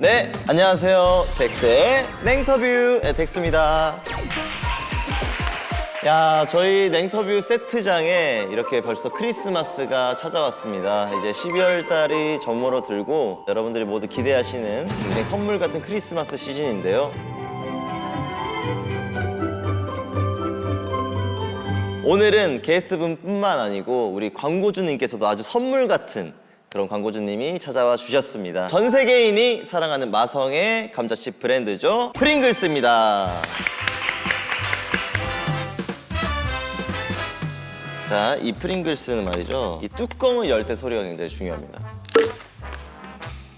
네, 안녕하세요. 덱스의 냉터뷰 덱스입니다. 야, 저희 냉터뷰 세트장에 이렇게 벌써 크리스마스가 찾아왔습니다. 이제 12월 달이 저물어 들고 여러분들이 모두 기대하시는 굉장히 선물 같은 크리스마스 시즌인데요. 오늘은 게스트분뿐만 아니고 우리 광고주님께서도 아주 선물 같은 그런 광고주님이 찾아와 주셨습니다. 전 세계인이 사랑하는 마성의 감자칩 브랜드죠. 프링글스입니다. 자, 이 프링글스는 말이죠. 이 뚜껑을 열 때 소리가 굉장히 중요합니다.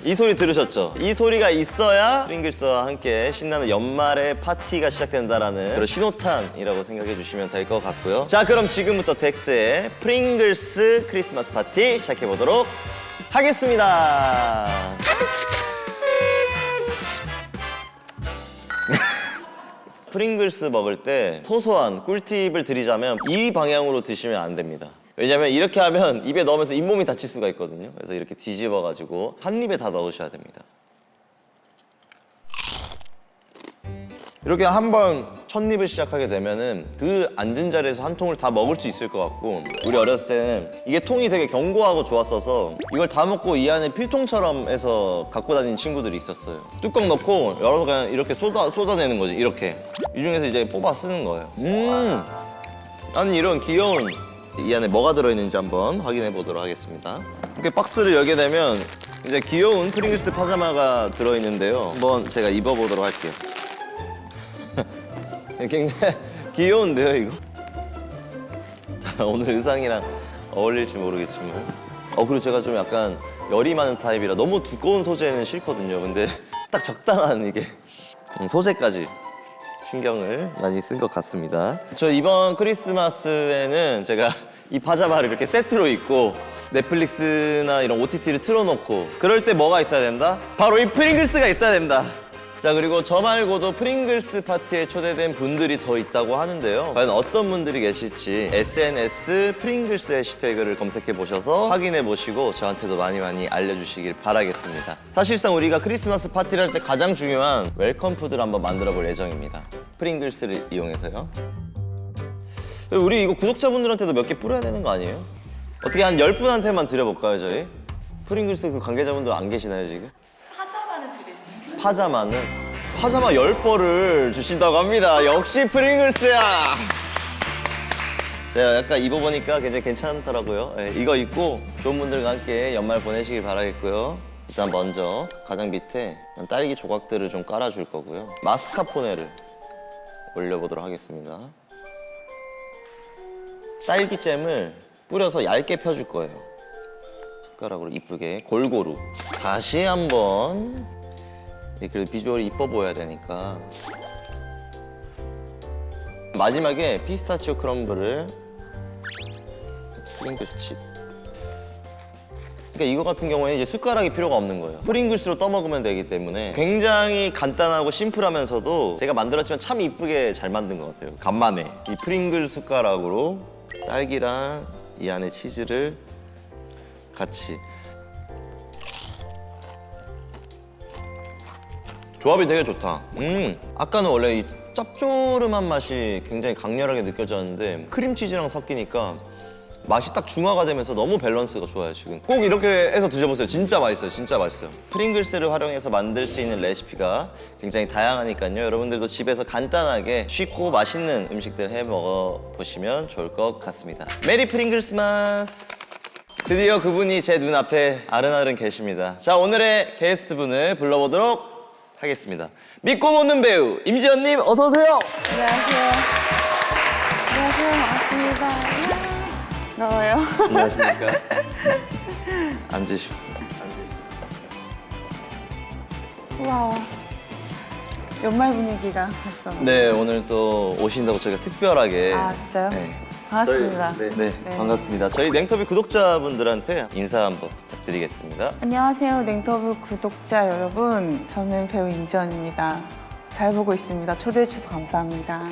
이 소리 들으셨죠? 이 소리가 있어야 프링글스와 함께 신나는 연말의 파티가 시작된다라는 그런 신호탄이라고 생각해 주시면 될 것 같고요. 자, 그럼 지금부터 덱스의 프링글스 크리스마스 파티 시작해 보도록 하겠습니다. 프링글스 먹을 때 소소한 꿀팁을 드리자면 이 방향으로 드시면 안 됩니다. 왜냐면 이렇게 하면 입에 넣으면서 잇몸이 다칠 수가 있거든요. 그래서 이렇게 뒤집어가지고 한 입에 다 넣으셔야 됩니다. 이렇게 한번 첫 입을 시작하게 되면은 그 앉은 자리에서 한 통을 다 먹을 수 있을 것 같고, 우리 어렸을 때는 이게 통이 되게 견고하고 좋았어서 이걸 다 먹고 이 안에 필통처럼 해서 갖고 다니는 친구들이 있었어요. 뚜껑 넣고 열어서 그냥 이렇게 쏟아내는 거지, 이렇게. 이 중에서 이제 뽑아 쓰는 거예요. 나는 이런 귀여운 이 안에 뭐가 들어있는지 한번 확인해 보도록 하겠습니다. 이렇게 박스를 열게 되면 이제 귀여운 프링글스 파자마가 들어있는데요. 한번 제가 입어보도록 할게요. 굉장히 귀여운데요, 이거? 오늘 의상이랑 어울릴지 모르겠지만. 그리고 제가 좀 약간 열이 많은 타입이라 너무 두꺼운 소재는 싫거든요. 근데 딱 적당한 이게 소재까지 신경을 많이 쓴 것 같습니다. 저 이번 크리스마스에는 제가 이 파자마를 이렇게 세트로 입고 넷플릭스나 이런 OTT를 틀어놓고 그럴 때 뭐가 있어야 된다? 바로 이 프링글스가 있어야 된다. 자, 그리고 저 말고도 프링글스 파티에 초대된 분들이 더 있다고 하는데요. 과연 어떤 분들이 계실지 SNS 프링글스 해시태그를 검색해 보셔서 확인해 보시고 저한테도 많이 알려주시길 바라겠습니다. 사실상 우리가 크리스마스 파티를 할 때 가장 중요한 웰컴 푸드를 한번 만들어 볼 예정입니다. 프링글스를 이용해서요. 우리 이거 구독자분들한테도 몇 개 뿌려야 되는 거 아니에요? 어떻게 한 10분한테만 드려볼까요, 저희? 프링글스 그 관계자분들 안 계시나요, 지금? 파자마 10벌을 주신다고 합니다. 역시 프링글스야. 제가 약간 입어보니까 굉장히 괜찮더라고요. 네, 이거 입고 좋은 분들과 함께 연말 보내시길 바라겠고요. 일단 먼저 가장 밑에 딸기 조각들을 좀 깔아줄 거고요. 마스카포네를 올려보도록 하겠습니다. 딸기잼을 뿌려서 얇게 펴줄 거예요. 숟가락으로 이쁘게 골고루. 다시 한번. 그래도 비주얼이 이뻐 보여야 되니까. 마지막에 피스타치오 크럼블을 프링글스 칩. 그러니까 이거 같은 경우에 이제 숟가락이 필요가 없는 거예요. 프링글스로 떠먹으면 되기 때문에 굉장히 간단하고 심플하면서도 제가 만들었지만 참 이쁘게 잘 만든 것 같아요. 간만에 이 프링글 숟가락으로 딸기랑 이 안에 치즈를 같이. 조합이 되게 좋다. 아까는 원래 이 짭조름한 맛이 굉장히 강렬하게 느껴졌는데 크림치즈랑 섞이니까 맛이 딱 중화가 되면서 너무 밸런스가 좋아요, 지금. 꼭 이렇게 해서 드셔보세요. 진짜 맛있어요, 진짜 맛있어요. 프링글스를 활용해서 만들 수 있는 레시피가 굉장히 다양하니까요. 여러분들도 집에서 간단하게 쉽고 맛있는 음식들 해 먹어보시면 좋을 것 같습니다. 메리 프링글스마스! 드디어 그분이 제 눈앞에 아른아른 계십니다. 자, 오늘의 게스트분을 불러보도록 하겠습니다. 믿고 보는 배우 임지연님 어서 오세요. 안녕하세요. 안녕하세요. 반갑습니다. 더워요. 안녕하십니까. 앉으시고. 우와. 연말 분위기가 벌써. 네, 오늘 또 오신다고 저희가 특별하게. 아, 진짜요? 네. 반갑습니다. 네, 반갑습니다. 저희 냉터뷰 구독자분들한테 인사 한번 부탁드리겠습니다. 안녕하세요. 냉터뷰 구독자 여러분. 저는 배우 임지연입니다. 잘 보고 있습니다. 초대해 주셔서 감사합니다.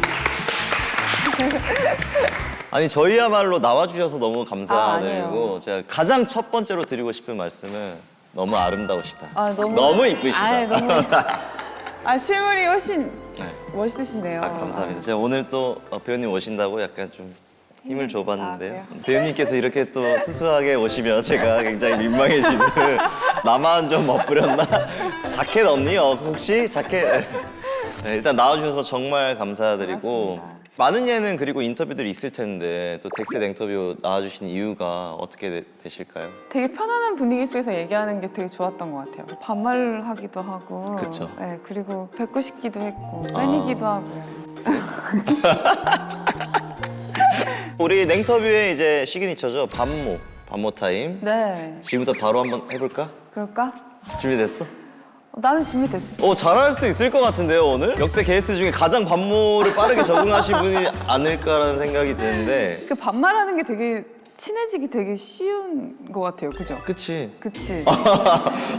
아니, 저희야말로 나와주셔서 너무 아, 감사드리고 아니에요. 제가 가장 첫 번째로 드리고 싶은 말씀은 너무 아름다우시다. 아, 너무 이쁘시다. 아, 너무. 아, 실물이 훨씬 네. 멋있으시네요. 아, 감사합니다. 제가 오늘 또 배우님 오신다고 약간 좀 힘을 줘봤는데요. 아, 배우님께서 이렇게 또 수수하게 오시면 제가 굉장히 민망해지는 나만 좀 멋부렸나? 자켓 없니? 혹시 자켓? 네, 일단 나와주셔서 정말 감사드리고 고맙습니다. 많은 예능 그리고 인터뷰들이 있을 텐데 또 덱스의 인터뷰 나와주신 이유가 어떻게 되실까요? 되게 편안한 분위기 속에서 얘기하는 게 되게 좋았던 것 같아요. 반말하기도 하고. 그쵸. 네, 그리고 뵙고 싶기도 했고, 아. 팬이기도 하고요. 우리 냉터뷰의 이제 시그니처죠. 반모 타임. 네. 지금부터 바로 한번 해볼까? 그럴까? 준비됐어? 나는 준비됐어. 잘할 수 있을 것 같은데요, 오늘? 역대 게스트 중에 가장 반모를 빠르게 적응하신 분이 아닐까라는 생각이 드는데. 그 반말하는 게 되게 친해지기 되게 쉬운 것 같아요. 그죠? 그치? 그치?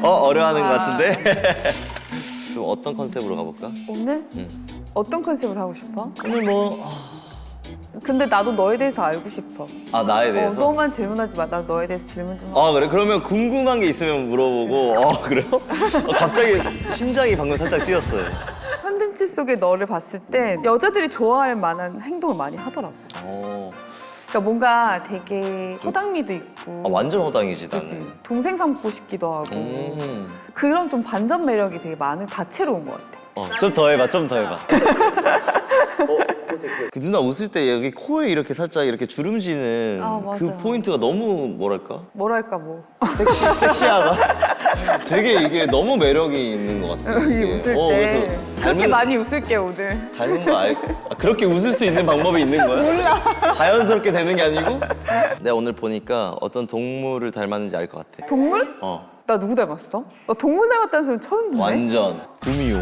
어려워하는 것 아. 같은데? 좀 어떤 컨셉으로 가볼까? 오늘? 어떤 컨셉을 하고 싶어? 오늘 근데 나도 너에 대해서 알고 싶어. 나에 대해서? 너만 질문하지 마. 나 너에 대해서 질문 좀. 그래? 그러면 궁금한 게 있으면 물어보고. 그래요? 갑자기 심장이 방금 살짝 뛰었어요. 컨텐츠 속에 너를 봤을 때 여자들이 좋아할 만한 행동을 많이 하더라고. 그러니까 뭔가 되게 호당미도 있고. 완전 허당이지, 그치? 나는. 동생 삼고 싶기도 하고. 음. 그런 좀 반전 매력이 되게 많은 다채로운 것 같아. 좀 더 해봐, 좀 더 해봐. 그 누나 웃을 때 여기 코에 이렇게 살짝 이렇게 주름지는 아, 맞아. 그 포인트가 너무 뭐랄까? 뭐랄까 뭐. 섹시하다? 되게 이게 너무 매력이 있는 것 같아요. 여기 이게. 웃을 때 그래서 그렇게 많이 웃을게 오늘. 닮은 거 그렇게 웃을 수 있는 방법이 있는 거야? 몰라. 자연스럽게 되는 게 아니고? 내가 오늘 보니까 어떤 동물을 닮았는지 알 것 같아. 동물? 나 누구 닮았어? 나 동물 닮았다는 소리 처음 듣네. 완전 구미호.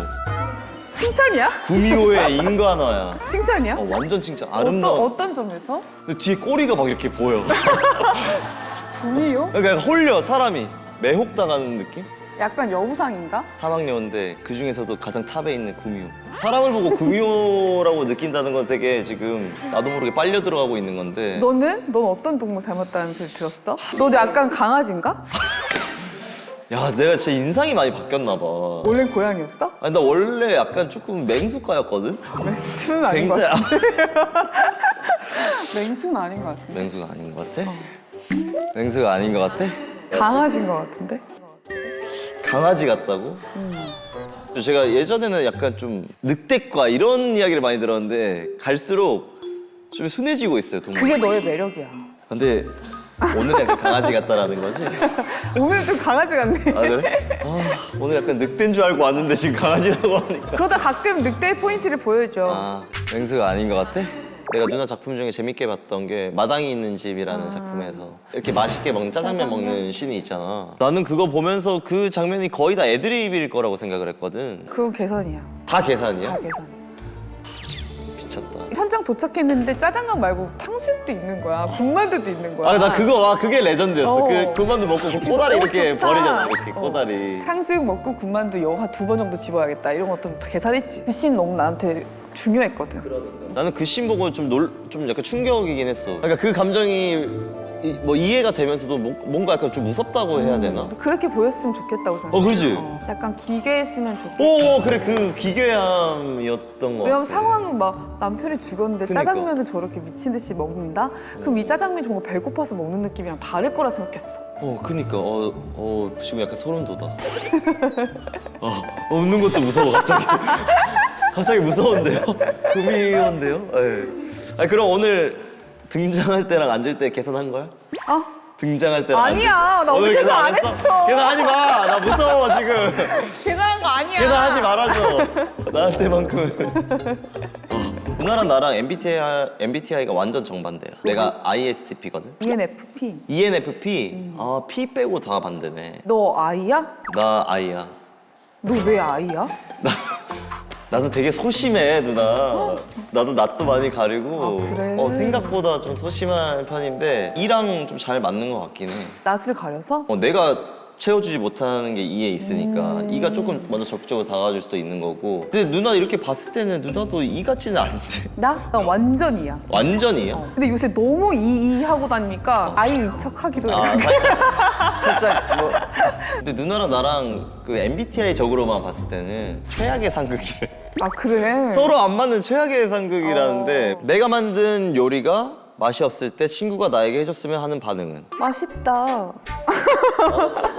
칭찬이야? 구미호의 인간화야. 칭찬이야? 완전 칭찬. 아름다워. 어떤 점에서? 근데 뒤에 꼬리가 막 이렇게 보여. 구미호? 그러니까 홀려 사람이 매혹당하는 느낌? 약간 여우상인가? 사막여우인데 그 중에서도 가장 탑에 있는 구미호. 사람을 보고 구미호라고 느낀다는 건 되게 지금 나도 모르게 빨려 들어가고 있는 건데. 너는? 넌 어떤 동물 닮았다는 소리 들었어? 너 약간 강아지인가? 야, 내가 진짜 인상이 많이 바뀌었나 봐. 원래 고양이였어? 아니, 나 원래 약간 조금 맹수과였거든? 맹수는 아닌 것 같아. 맹수는 아닌 것 같아. 맹수가 아닌 것 같아? 맹수가 아닌 것 같아? 강아지인 것 같은데? 강아지 같다고? 제가 예전에는 약간 좀 늑대과 이런 이야기를 많이 들었는데 갈수록 좀 순해지고 있어요, 동물. 그게 너의 매력이야. 근데 오늘 약간 강아지 같다라는 거지? 오늘 좀 강아지 같네. 아, 그래? 오늘 약간 늑대인 줄 알고 왔는데 지금 강아지라고 하니까. 그러다 가끔 늑대의 포인트를 보여줘. 맹수가 아닌 것 같아? 내가 누나 작품 중에 재밌게 봤던 게 마당이 있는 집이라는 작품에서 이렇게 맛있게 먹는 짜장면 먹는 씬이 있잖아. 나는 그거 보면서 그 장면이 거의 다 애드립일 거라고 생각을 했거든. 그건 계산이야. 다 계산이야? 다 계산. 미쳤다. 현장 도착했는데 짜장면 말고 탕수육도 있는 거야. 군만두도 있는 거야. 나 그거 그게 레전드였어. 그 그만두 먹고 그 꼬다리 이렇게 좋다. 버리잖아. 이렇게 꼬다리. 탕수육 먹고 군만두 영 한 2번 정도 집어야겠다. 이런 것도 다 계산했지. 그 씬 너무 나한테 중요했거든. 나는 그 씬 보고 좀 약간 충격이긴 했어. 그러니까 그 감정이 뭐 이해가 되면서도 뭔가 약간 좀 무섭다고 해야 되나? 그렇게 보였으면 좋겠다고 생각해. 그러지? 약간 기괴했으면 좋겠다. 그래 그 기괴함이었던 거 왜냐면 같아. 상황은 막 남편이 죽었는데 그러니까. 짜장면을 저렇게 미친 듯이 먹는다? 그럼 이 짜장면이 정말 배고파서 먹는 느낌이랑 다를 거라 생각했어. 그니까 지금 약간 소름 돋아. 웃는 것도 무서워 갑자기. 갑자기 무서운데요? 구미호인데요? 예. 그럼 오늘 등장할 때랑 앉을 때 계산한 거야? 등장할 때랑 아니야. 나 오늘 계산 안 했어. 계산하지 마. 나 무서워 지금. 계산한 거 아니야. 계산하지 말아줘. 나한테만큼은. 누나랑 나랑 MBTI가 완전 정반대야. 내가 ISTP거든. ENFP. ENFP. P 빼고 다 반대네. 너 I야? 나 I야. 너 왜 I야? 나도 되게 소심해 누나. 나도 낯도 많이 가리고. 그래? 생각보다 좀 소심한 편인데 E랑 좀 잘 맞는 것 같긴 해. 낯을 가려서? 내가 채워주지 못하는 게 이에 있으니까 이가 조금 먼저 적극적으로 다가줄 수도 있는 거고. 근데 누나 이렇게 봤을 때는 누나도 이 같지는 않은데. 나 완전이야. 완전이야? 근데 요새 너무 이 하고 다니니까 아이인 척하기도 아 해. 살짝 뭐. 근데 누나랑 나랑 그 MBTI 적으로만 봤을 때는 최악의 상극이래. 아 그래? 서로 안 맞는 최악의 상극이라는데 내가 만든 요리가 맛이 없을 때 친구가 나에게 해줬으면 하는 반응은? 맛있다.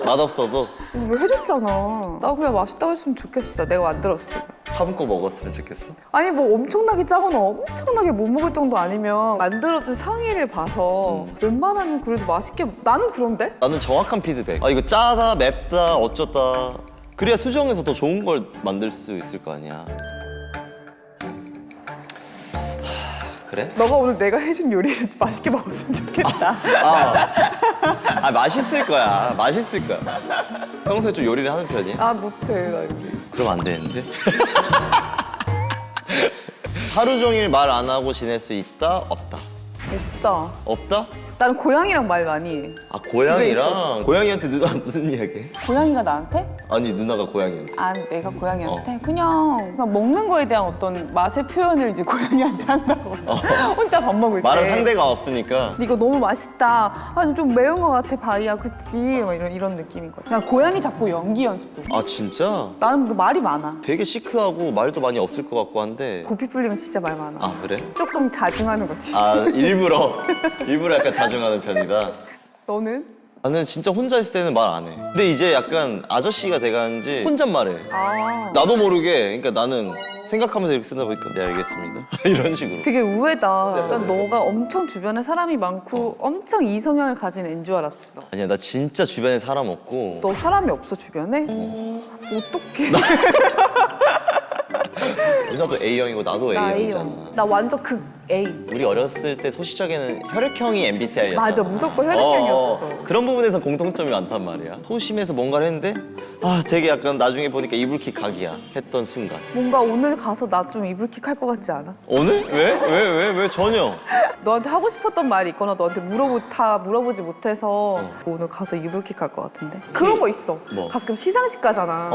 맛없어도 왜 해줬잖아. 나 그냥 맛있다고 했으면 좋겠어. 내가 만들었으면. 참고 먹었으면 좋겠어. 아니 뭐 엄청나게 짜거나 엄청나게 못 먹을 정도 아니면 만들어준 상의를 봐서 웬만하면 그래도 맛있게. 나는 그런데? 나는 정확한 피드백. 아 이거 짜다 맵다 어쩌다 그래야 수정해서 더 좋은 걸 만들 수 있을 거 아니야. 그래? 너가 오늘 내가 해준 요리를 맛있게 먹었으면 좋겠다. 맛있을 거야. 맛있을 거야. 평소에 좀 요리를 하는 편이야? 아 못해 나 요리. 그럼 안 되는데? 하루 종일 말 안 하고 지낼 수 있다? 없다? 없다. 없다? 나는 고양이랑 말 많이 해. 아 고양이랑? 고양이한테 누나 무슨 이야기 해? 고양이가 나한테? 아니 누나가 고양이한테. 아 내가 고양이한테? 그냥 먹는 거에 대한 어떤 맛의 표현을 이제 고양이한테 한다고. 혼자 밥 먹을 때. 말할 상대가 없으니까. 이거 너무 맛있다. 아니 좀 매운 거 같아 바이야 그치? 막 이런 느낌인 거지. 난 고양이 잡고 연기 연습도. 아 진짜? 나는 말이 많아. 되게 시크하고 말도 많이 없을 것 같고 한데. 고삐 풀리면 진짜 말 많아. 아 그래? 조금 자중하는 거지. 아 일부러 약간 자중하는 편이다. 너는? 나는 진짜 혼자 있을 때는 말 안 해. 근데 이제 약간 아저씨가 돼가는지 혼잣말해. 아 나도 모르게. 그러니까 나는 생각하면서 이렇게 쓰다 보니까 네 알겠습니다. 이런 식으로. 되게 우애다. 난 너가 엄청 주변에 사람이 많고 엄청 이성향을 가진 애인 줄 알았어. 아니야 나 진짜 주변에 사람 없고. 너 사람이 없어 주변에? 어떡해. 누나도 A형이고 나도 나 A형이잖아. A형. 나 완전 극 A. 우리 어렸을 때 소시적에는 혈액형이 MBTI였잖아. 맞아 무조건 혈액형이었어. 그런 부분에서 공통점이 많단 말이야. 소심해서 뭔가를 했는데 되게 약간 나중에 보니까 이불킥 각이야 했던 순간. 뭔가 오늘 가서 나 좀 이불킥 할 것 같지 않아? 오늘? 왜 전혀? 너한테 하고 싶었던 말이 있거나 너한테 물어보지 못해서 오늘 가서 이불킥 할 것 같은데? 그런 거 있어. 뭐? 가끔 시상식 가잖아.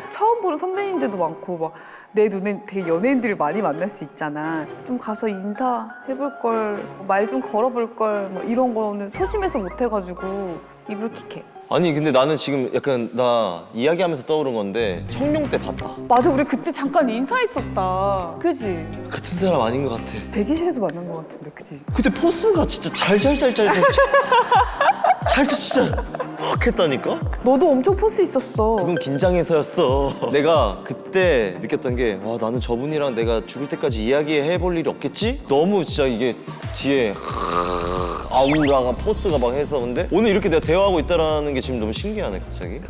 처음 보는 선배님들도 많고 막 내 눈엔 되게 연예인들을 많이 만날 수 있잖아. 좀 가서 인사해볼 걸, 말 좀 걸어볼 걸, 뭐 이런 거는 소심해서 못 해가지고 이불킥해. 아니 근데 나는 지금 약간 나 이야기하면서 떠오른 건데 청룡 때 봤다. 맞아, 우리 그때 잠깐 인사했었다. 그지? 같은 사람 아닌 것 같아. 대기실에서 만난 것 같은데, 그지? 그때 포스가 진짜 진짜 확 했다니까? 너도 엄청 포스 있었어. 그건 긴장해서였어. 내가 그때 느꼈던 게 와 나는 저분이랑 내가 죽을 때까지 이야기해 볼 일이 없겠지? 너무 진짜 이게 뒤에 아우라가 포스가 막 해서 근데 오늘 이렇게 내가 대화하고 있다라는 게 지금 너무 신기하네 갑자기.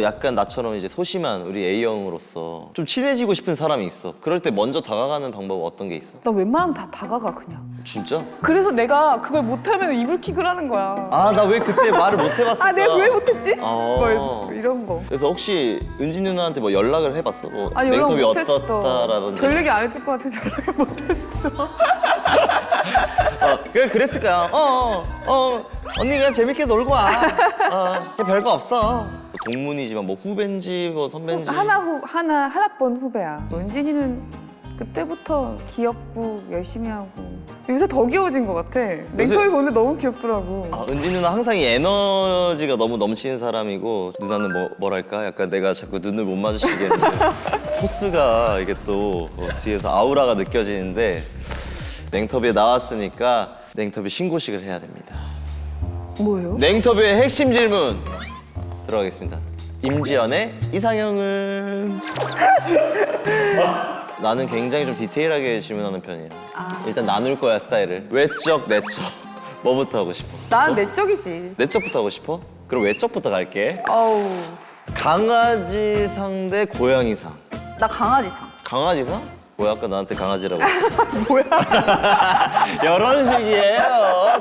약간 나처럼 이제 소심한 우리 A형으로서 좀 친해지고 싶은 사람이 있어. 그럴 때 먼저 다가가는 방법 어떤 게 있어? 나 웬만하면 다 다가가, 그냥. 진짜? 그래서 내가 그걸 못하면 이불킥을 하는 거야. 아 나 왜 그때 말을 못 해봤을까? 아, 내가 왜 못했지? 아. 뭐 이런 거. 그래서 혹시 은지 누나한테 뭐 연락을 해봤어? 뭐 아니, 연락 멘토비 못했어. 어떻다라든지. 별 얘기 안 해줄 것 같아서 연락을 못했어. 그랬을 거야. 언니가 재밌게 놀고 와. 별거 없어. 동문이지만 뭐 후배인지 뭐 선배인지. 하나번 후배야. 은진이는 그때부터 귀엽고 열심히 하고 요새 더 귀여워진 것 같아. 냉털 보는데 너무 귀엽더라고. 은지 누나 항상 이 에너지가 너무 넘치는 사람이고 누나는 뭐랄까 약간 내가 자꾸 눈을 못 마주치게 했는데 포스가 이게 또 뒤에서 아우라가 느껴지는데 냉터뷰에 나왔으니까 냉터뷰 신고식을 해야 됩니다. 뭐예요? 냉터뷰의 핵심 질문 들어가겠습니다. 임지연의 이상형은? 나는 굉장히 좀 디테일하게 질문하는 편이야. 일단 나눌 거야 스타일을. 외적, 내적. 뭐부터 하고 싶어? 난 내적이지. 내적부터 하고 싶어? 그럼 외적부터 갈게. 어우, 강아지상 대 고양이상. 나 강아지상. 강아지상? 뭐야 아까 나한테 강아지라고 했지? 뭐야? 이런 식이에요.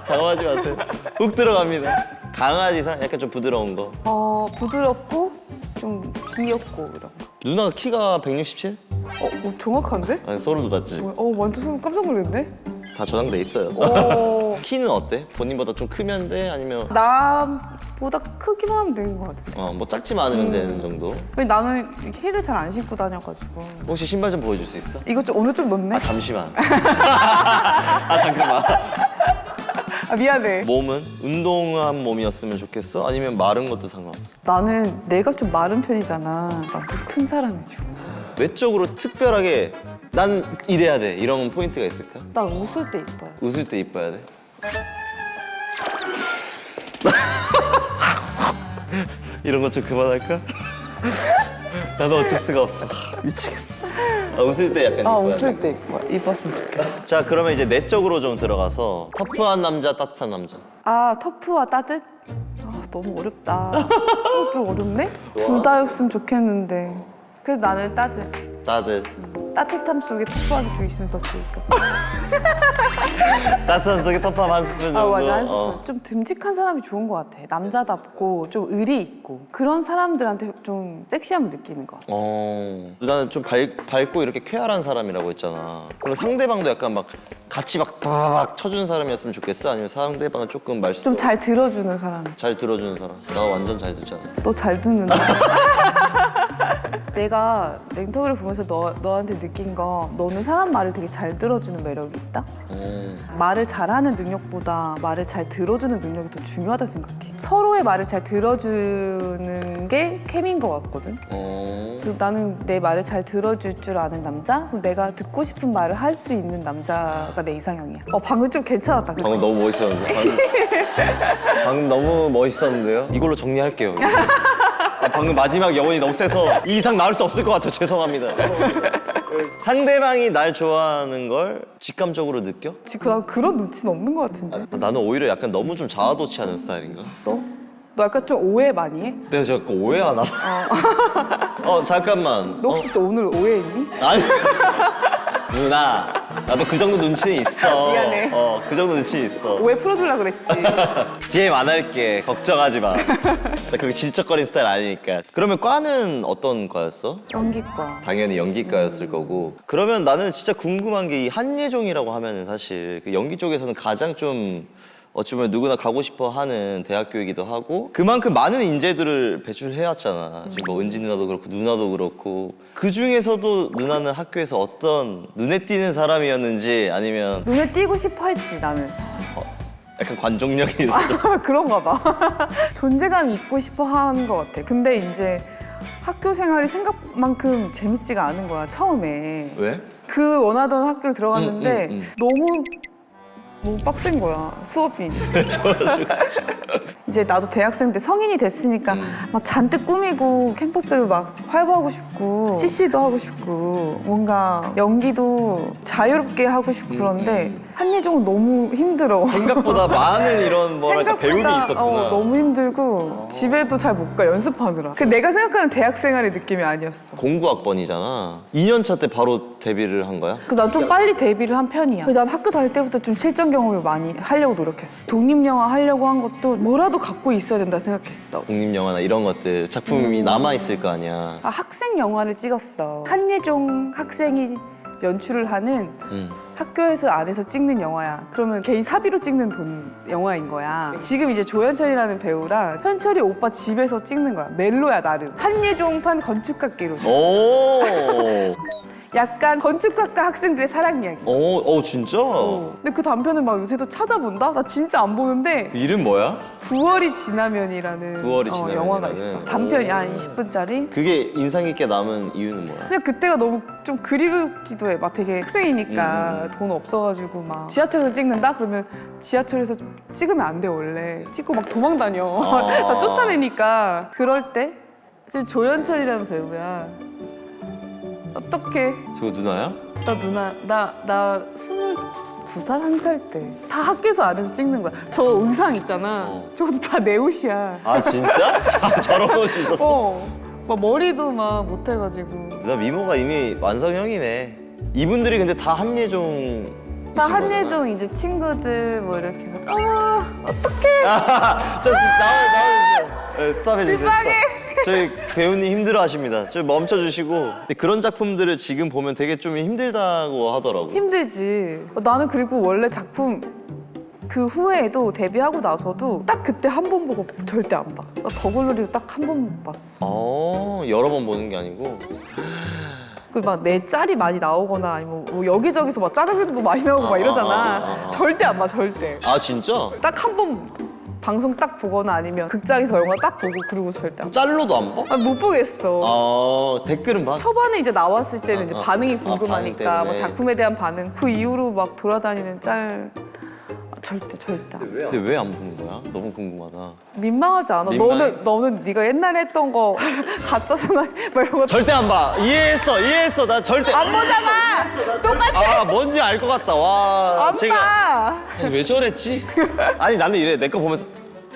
당황하지 마세요. 훅 들어갑니다. 강아지상 약간 좀 부드러운 거. 부드럽고 좀 귀엽고 이런 거. 누나가 키가 167? 정확한데? 아니, 소름 돋았지. 완전 깜짝 놀랐네. 다 저장돼 있어요. 오. 키는 어때? 본인보다 좀 크면 돼? 아니면 나보다 크기만 하면 되는 것 같아. 뭐 작지만 않으면 되는 정도? 왜 나는 힐을 잘 안 신고 다녀가지고. 혹시 신발 좀 보여줄 수 있어? 이거 좀 오늘 좀 높네? 아 잠시만. 아 잠깐만. 아, 미안해. 몸은 운동한 몸이었으면 좋겠어? 아니면 마른 것도 상관없어? 나는 내가 좀 마른 편이잖아. 나도 큰 사람이 좋아. 외적으로 특별하게 난 이래야 돼 이런 포인트가 있을까? 나 웃을 때 이뻐요. 웃을 때 이뻐야 돼? 이런 것 좀 그만할까? 나도 어쩔 수가 없어. 미치겠어. 웃을 때 약간 이뻐야 돼. 웃을 때 이뻐요. 이뻤으면 좋겠어. 자 그러면 이제 내적으로 좀 들어가서 터프한 남자, 따뜻한 남자. 터프와 따뜻? 너무 어렵다. 좀 어렵네? 둘 다였으면 좋겠는데. 그래서 나는 따뜻. 따뜻. 따뜻함 속에 터프함이 좀 있으면 더 좋을 것 같아. 따뜻한 속에 터프함 한 스푼 정도. 맞아. 한 스푼. 좀 듬직한 사람이 좋은 것 같아. 남자답고 좀 의리 있고 그런 사람들한테 좀 섹시함을 느끼는 것 같아. 나는 좀 밝고 이렇게 쾌활한 사람이라고 했잖아. 그럼 상대방도 약간 막 같이 막 바바박 쳐주는 사람이었으면 좋겠어? 아니면 상대방은 조금 말수 좀 잘 들어주는 사람. 잘 들어주는 사람? 나 완전 잘 듣잖아. 너 잘 듣는다. 내가 랭터뷰를 보면서 너한테 느낀 거 너는 사람 말을 되게 잘 들어주는 매력이 있다? 말을 잘하는 능력보다 말을 잘 들어주는 능력이 더 중요하다 생각해. 서로의 말을 잘 들어주는 게 케미인 것 같거든. 그리고 나는 내 말을 잘 들어줄 줄 아는 남자, 그리고 내가 듣고 싶은 말을 할 수 있는 남자가 내 이상형이야. 방금 좀 괜찮았다. 그치? 방금 너무 멋있었는데? 방금 너무 멋있었는데요? 이걸로 정리할게요. 방금 마지막 영혼이 너무 세서 이 이상 나올 수 없을 것 같아요. 죄송합니다. 상대방이 날 좋아하는 걸 직감적으로 느껴? 난 그런 눈치는 없는 것 같은데. 나는 오히려 약간 너무 좀 자아도취하는 스타일인가? 너 약간 좀 오해 많이 해? 내가 자꾸 오해하나? 잠깐만. 너 혹시 오늘 오해했니? 아니 누나 나도 그 정도 눈치는 있어. 미안해. 그 정도 눈치는 있어. 오해 풀어주려고 그랬지. DM 안 할게. 걱정하지 마. 나 그렇게 질척거리는 스타일 아니니까. 그러면 과는 어떤 과였어? 연기과. 당연히 연기과였을 거고. 그러면 나는 진짜 궁금한 게 이 한예종이라고 하면은 사실 그 연기 쪽에서는 가장 좀 어찌 보면 누구나 가고 싶어 하는 대학교이기도 하고 그만큼 많은 인재들을 배출해왔잖아. 지금 뭐 은지 누나도 그렇고 누나도 그렇고 그 중에서도 누나는 학교에서 어떤 눈에 띄는 사람이었는지 아니면 눈에 띄고 싶어 했지, 나는. 약간 관종력이 있어. 그런가 봐. 존재감이 있고 싶어 하는 것 같아. 근데 이제 학교 생활이 생각만큼 재밌지가 않은 거야, 처음에. 왜? 그 원하던 학교를 들어갔는데 너무 빡센 거야, 수업이. 이제 나도 대학생 때 성인이 됐으니까 막 잔뜩 꾸미고 캠퍼스를 막 활보하고 싶고 CC도 하고 싶고 뭔가 연기도 자유롭게 하고 싶고 그런데 한예종은 너무 힘들어. 생각보다 많은 이런 뭐랄까 배움이 있었구나. 너무 힘들고 집에도 잘 못 가, 연습하느라. 그 내가 생각하는 대학 생활의 느낌이 아니었어. 09학번이잖아. 2년차 때 바로 데뷔를 한 거야? 난 좀 빨리 데뷔를 한 편이야. 난 학교 다닐 때부터 좀 실전 경험을 많이 하려고 노력했어. 독립영화 하려고 한 것도 뭐라도 갖고 있어야 된다 생각했어. 독립영화나 이런 것들 작품이 남아있을 거 아니야. 학생 영화를 찍었어. 한예종 학생이 연출을 하는 학교에서 안에서 찍는 영화야. 그러면 개인 사비로 찍는 영화인 거야. 지금 이제 조현철이라는 배우랑 현철이 오빠 집에서 찍는 거야. 멜로야, 나름. 한예종판 건축학개론. 오. 약간 건축학과 학생들의 사랑 이야기. 진짜? 근데 그 단편을 막 요새도 찾아본다? 나 진짜 안 보는데 그 이름 뭐야? 9월이 지나면이라는 9월이 지나면이라는. 영화가 있어. 단편이 한 20분짜리. 그게 인상 깊게 남은 이유는 뭐야? 그냥 그때가 너무 좀 그리우기도 해. 막 되게 학생이니까 돈 없어가지고 막 지하철에서 찍는다? 그러면 지하철에서 찍으면 안 돼, 원래. 찍고 막 도망 다녀. 다 쫓아내니까. 그럴 때 지금 조연철이라는 배우야. 어떡해. 저거 누나야? 나 29살, 1살 때. 다 학교에서 안에서 찍는 거야. 저 의상 있잖아. 저것도 다 내 옷이야. 아 진짜? 저런 옷이 있었어? 막 머리도 막 못해가지고. 누나 미모가 이미 완성형이네. 이분들이 근데 다 한예종. 다 한예종 이제 친구들 뭐 이렇게 어떡해. 자 나와 스탑 해주세요. 불쌍해. 저희 배우님 힘들어하십니다. 좀 멈춰주시고. 근데 그런 작품들을 지금 보면 되게 좀 힘들다고 하더라고. 힘들지. 나는 그리고 원래 작품 그 후에도 데뷔하고 나서도 딱 그때 한 번 보고 절대 안 봐. 나 더글로리도 딱 한 번 봤어. 여러 번 보는 게 아니고. 그 막 내 짤이 많이 나오거나 아니면 뭐 여기저기서 막 짜장면도 많이 나오고 막 이러잖아. 절대 안 봐, 절대. 아 진짜? 딱 한 번 방송 딱 보거나 아니면 극장에서 영화 딱 보고 그리고 절대 안 봐. 짤로도 안 봐? 못 보겠어. 댓글은 봐? 초반에 이제 나왔을 때는 이제 반응이 반응 궁금하니까 때문에. 뭐 작품에 대한 반응 그 이후로 막 돌아다니는 짤 절대 안. 근데 왜 안 보는 거야? 너무 궁금하다. 민망하지 않아? 민망해? 너는 네가 옛날에 했던 거 가짜 생각 막 이런 거 절대 안 봐. 이해했어. 나 절대. 안 보잖아. 똑같아. 뭔지 알 것 같다. 와. 안 봐. 왜 저랬지? 아니 나는 이래. 내 거 보면서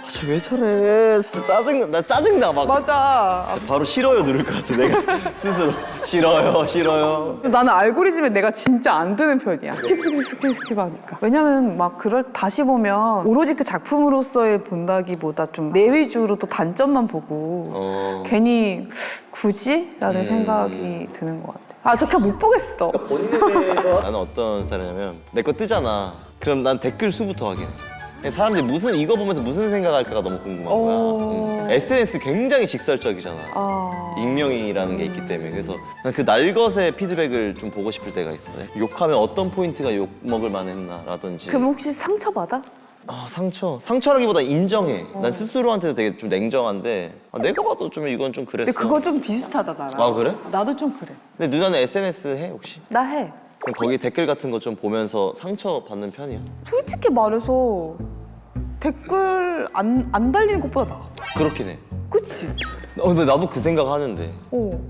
저 왜 저래? 진짜 짜증나 막. 맞아. 바로 싫어요 누를 것 같아. 내가 스스로 싫어요. 나는 알고리즘에 내가 진짜 안 드는 편이야. 스킵 하니까. 왜냐면 막 다시 보면 오로지 그 작품으로서의 본다기보다 좀 내 위주로 또 단점만 보고 괜히 굳이? 라는 생각이 드는 것 같아. 저 그냥 못 보겠어. 본인에 대해서 나는 어떤 스타일이냐면 내 거 뜨잖아. 그럼 난 댓글 수부터 확인해. 사람들이 이거 보면서 무슨 생각할까가 너무 궁금한 거야. SNS 굉장히 직설적이잖아. 익명이라는 게 있기 때문에. 그래서 난 그 날것의 피드백을 좀 보고 싶을 때가 있어. 욕하면 어떤 포인트가 욕 먹을 만했나라든지. 그럼 혹시 상처받아? 상처라기보다 인정해. 난 스스로한테도 되게 좀 냉정한데 내가 봐도 좀 이건 좀 그랬어. 근데 그거 좀 비슷하다 나랑. 아 그래? 나도 좀 그래. 근데 누나는 SNS 해 혹시? 나 해. 그럼 거기 댓글 같은 거 좀 보면서 상처 받는 편이야? 솔직히 말해서 댓글 안 달리는 것보다 나아. 그렇긴 해. 그치? 근데 나도 그 생각 하는데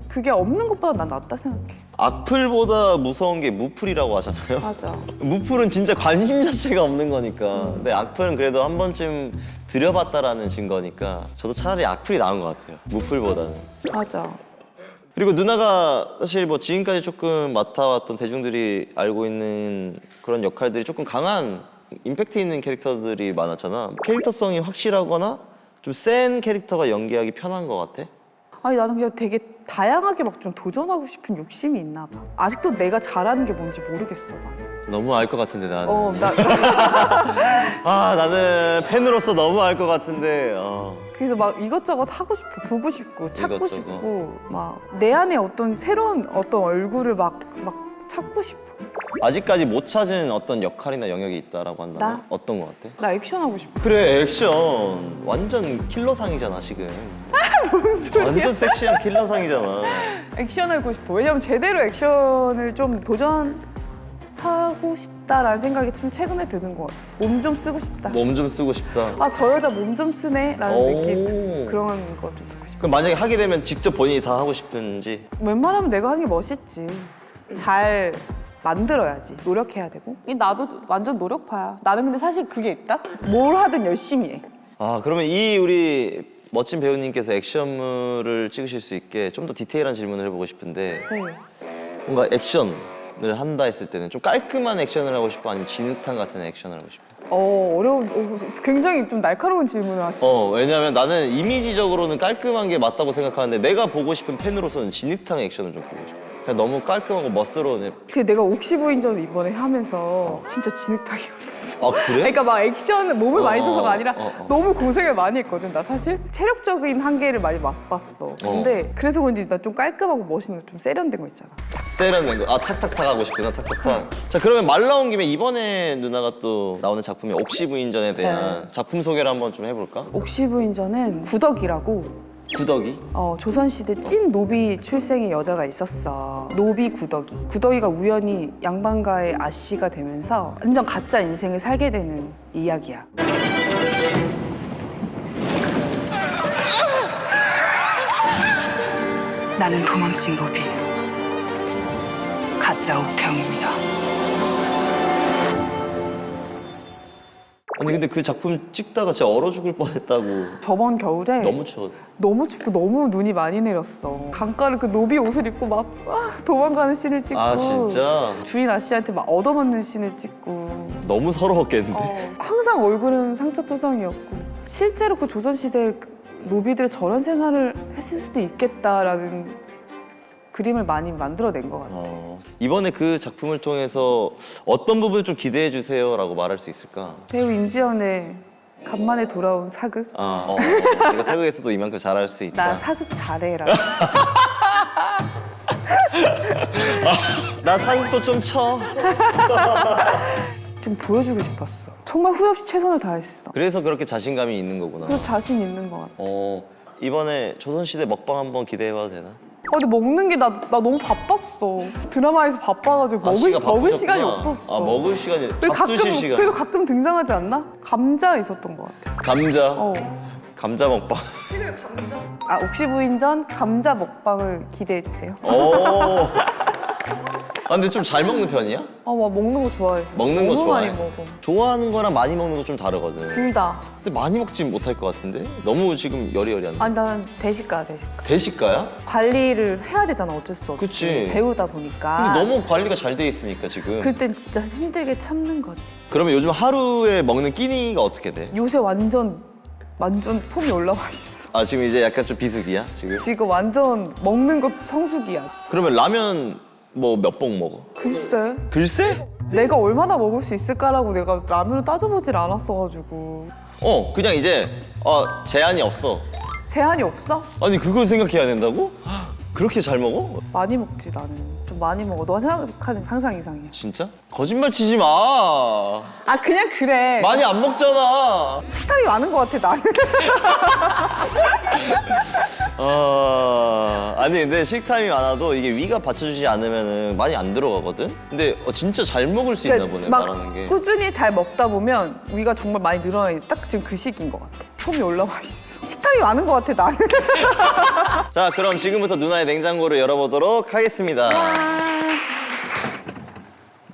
그게 없는 것보다 난 낫다 생각해. 악플보다 무서운 게 무플이라고 하잖아요. 맞아. 무플은 진짜 관심 자체가 없는 거니까. 근데 악플은 그래도 한 번쯤 들여봤다라는 증거니까 저도 차라리 악플이 나은 것 같아요. 무플보다는. 맞아. 그리고 누나가 사실 뭐 지금까지 조금 맡아왔던 대중들이 알고 있는 그런 역할들이 조금 강한 임팩트 있는 캐릭터들이 많았잖아. 캐릭터성이 확실하거나 좀 센 캐릭터가 연기하기 편한 것 같아? 아니 나는 그냥 되게 다양하게 막 좀 도전하고 싶은 욕심이 있나 봐. 아직도 내가 잘하는 게 뭔지 모르겠어. 나. 너무 알 것 같은데 나는. 나는 팬으로서 너무 알 것 같은데. 그래서 막 이것저것 하고 싶어, 보고 싶고, 찾고 이것저것. 싶고, 막 내 안에 어떤 새로운 어떤 얼굴을 막 찾고 싶어. 아직까지 못 찾은 어떤 역할이나 영역이 있다라고 한다면 나? 어떤 것 같아? 나 액션 하고 싶어. 그래 액션 완전 킬러상이잖아 지금. 무슨 소리야? 완전 섹시한 킬러상이잖아. 액션 하고 싶어. 왜냐면 제대로 액션을 좀 도전하고 싶다라는 생각이 좀 최근에 드는 것 같아. 몸 좀 쓰고 싶다. 몸 좀 쓰고 싶다. 저 여자 몸 좀 쓰네? 라는 오. 느낌. 그런 거 좀 듣고 싶어. 그럼 만약에 하게 되면 직접 본인이 다 하고 싶은지. 웬만하면 내가 하는 게 멋있지. 잘 만들어야지. 노력해야 되고. 나도 완전 노력파야. 나는 근데 사실 그게 있다? 뭘 하든 열심히 해. 그러면 이 우리 멋진 배우님께서 액션물을 찍으실 수 있게 좀 더 디테일한 질문을 해보고 싶은데 네. 뭔가 액션을 한다 했을 때는 좀 깔끔한 액션을 하고 싶어 아니면 진흙탕 같은 액션을 하고 싶어? 굉장히 좀 날카로운 질문을 하시네. 왜냐면 나는 이미지적으로는 깔끔한 게 맞다고 생각하는데 내가 보고 싶은 팬으로서는 진흙탕 액션을 좀 보고 싶어. 그냥 너무 깔끔하고 멋스러운. 그 내가 옥시부인전 이번에 하면서 진짜 진흙탕이었어. 그래? 그러니까 막 액션 몸을 많이 써서가 아니라 어. 너무 고생을 많이 했거든. 나 사실 체력적인 한계를 많이 맛봤어. 근데 그래서 그런지 나 좀 깔끔하고 멋있는 거 좀 세련된 거 있잖아. 세련된 거. 탁탁탁 하고 싶구나. 탁탁탁. 자 그러면 말 나온 김에 이번에 누나가 또 나오는 작품이 옥시부인전에 대한 작품 소개를 한번 좀 해볼까? 옥시부인전은 구덕이라고 구덕이? 조선시대 찐 노비 출생의 여자가 있었어. 노비 구덕이. 구덕이가 우연히 양반가의 아씨가 되면서 완전 가짜 인생을 살게 되는 이야기야. 나는 도망친 노비 가짜 옥태영입니다. 아니 근데 그 작품 찍다가 진짜 얼어 죽을 뻔했다고. 저번 겨울에 너무 추워. 너무 춥고 너무 눈이 많이 내렸어. 강가를 그 노비 옷을 입고 막 도망가는 씬을 찍고 진짜? 주인 아씨한테 막 얻어맞는 씬을 찍고 너무 서러웠겠는데? 항상 얼굴은 상처투성이었고 실제로 그 조선시대 노비들 저런 생활을 했을 수도 있겠다라는 그림을 많이 만들어낸 것 같아요. 이번에 그 작품을 통해서 어떤 부분을 좀 기대해 주세요라고 말할 수 있을까? 배우 임지연의 간만에 돌아온 사극. 내가 사극에서도 이만큼 잘할 수 있다. 나 사극 잘해라. 나 사극도 좀 쳐. 좀 보여주고 싶었어. 정말 후회 없이 최선을 다했어. 그래서 그렇게 자신감이 있는 거구나. 그래서 자신 있는 것 같아. 이번에 조선시대 먹방 한번 기대해봐도 되나? 근데 먹는 게 나 너무 바빴어. 드라마에서 바빠가지고 먹을 시간이 없었어. 먹을 시간이 그리고 잡수실 시간. 그래도 가끔 등장하지 않나? 감자 있었던 것 같아. 감자. 어. 감자 먹방. 옥시부인전 감자 먹방을 기대해 주세요. 오. 근데 좀 잘 먹는 편이야? 막 먹는 거 좋아해. 먹는 거 너무 좋아해? 많이 먹어. 좋아하는 거랑 많이 먹는 거 좀 다르거든. 둘 다. 근데 많이 먹진 못할 것 같은데? 너무 지금 여리여리한데? 아니 난 대식가. 대식가야? 관리를 해야 되잖아 어쩔 수 없이. 그치. 배우다 보니까. 근데 너무 관리가 잘 돼 있으니까 지금. 그땐 진짜 힘들게 참는 거지. 그러면 요즘 하루에 먹는 끼니가 어떻게 돼? 요새 완전 폼이 올라와 있어. 지금 이제 약간 좀 비수기야 지금? 지금 완전 먹는 것 성수기야. 그러면 라면 뭐 몇 봉 먹어? 글쎄. 글쎄? 내가 얼마나 먹을 수 있을까라고 내가 라면을 따져보질 않았어가지고. 그냥 이제 제한이 없어. 제한이 없어? 아니 그걸 생각해야 된다고? 그렇게 잘 먹어? 많이 먹지 나는. 좀 많이 먹어. 너가 생각하는 상상 이상이야. 진짜? 거짓말 치지 마. 아 그냥 그래. 많이 안 먹잖아. 식탐이 많은 것 같아 나는. 아니 근데 식탐이 많아도 이게 위가 받쳐주지 않으면 많이 안 들어가거든? 근데 진짜 잘 먹을 수 있나 보네 막 말하는 게. 꾸준히 잘 먹다 보면 위가 정말 많이 늘어나. 딱 지금 그 시기인 것 같아. 폼이 올라와 있어. 식탐이 많은 것 같아 나는. 자 그럼 지금부터 누나의 냉장고를 열어보도록 하겠습니다.